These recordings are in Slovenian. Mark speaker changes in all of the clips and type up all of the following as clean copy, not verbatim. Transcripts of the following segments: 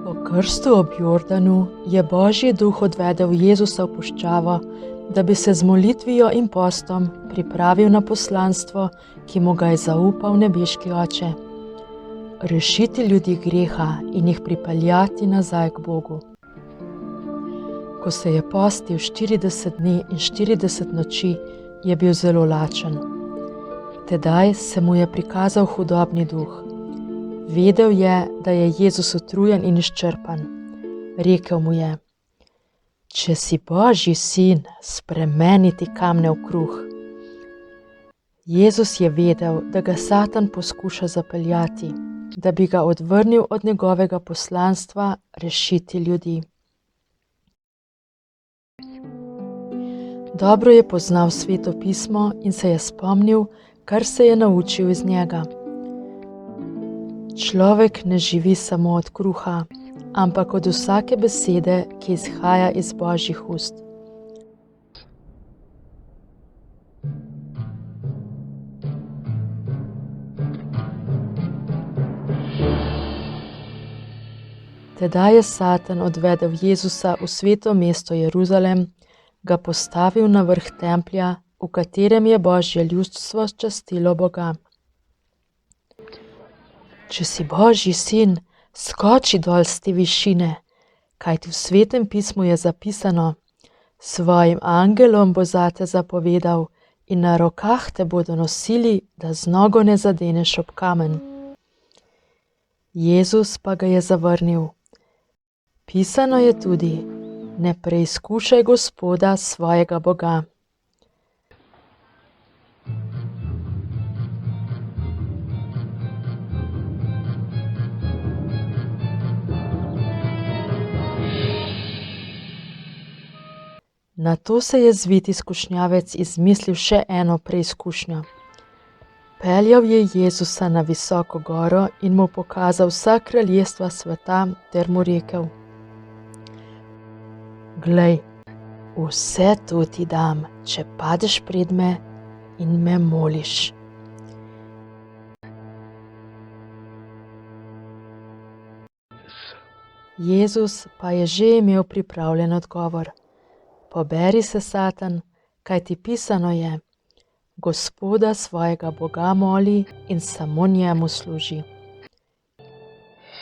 Speaker 1: Po krstu ob Jordanu je Božji duh odvedel Jezusa v puščavo, da bi se z molitvijo in postom pripravil na poslanstvo, ki mu ga je zaupal nebeški Oče. Rešiti ljudi greha in jih pripeljati nazaj k Bogu. Ko se je postil 40 dni in 40 noči, je bil zelo lačen. Tedaj se mu je prikazal hudobni duh. Vedel je, da je Jezus utrujen in izčrpan. Rekel mu je: Če si Božji sin, spremeni ti kamne v kruh. Jezus je vedel, da ga Satan poskuša zapeljati, da bi ga odvrnil od njegovega poslanstva rešiti ljudi. Dobro je poznal Sveto pismo in se je spomnil, kar se je naučil iz njega. Človek ne živi samo od kruha, ampak od vsake besede, ki izhaja iz Božjih ust. Tedaj je Satan odvedel Jezusa v sveto mesto Jeruzalem, ga postavil na vrh templja, v katerem je Božje ljudstvo častilo Boga. Če si Božji sin, skoči dol s te višine, kajti v Svetem pismu je zapisano: svojim angelom bo zate zapovedal in na rokah te bodo nosili, da z nogo ne zadeneš ob kamen. Jezus pa ga je zavrnil. Pisano je tudi: ne preizkušaj Gospoda svojega Boga. Nato se je zviti skušnjavec izmislil še eno preizkušnjo. Peljal je Jezusa na visoko goro in mu pokazal vsa kraljestva sveta ter mu rekel: Glej, vse to ti dam, če padeš pred me in me moliš. Jezus pa je že imel pripravljen odgovor: Poberi se, Satan, kajti pisano je: Gospoda svojega Boga moli in samo njemu služi.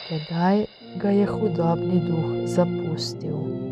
Speaker 1: Tedaj ga je hudobni duh zapustil.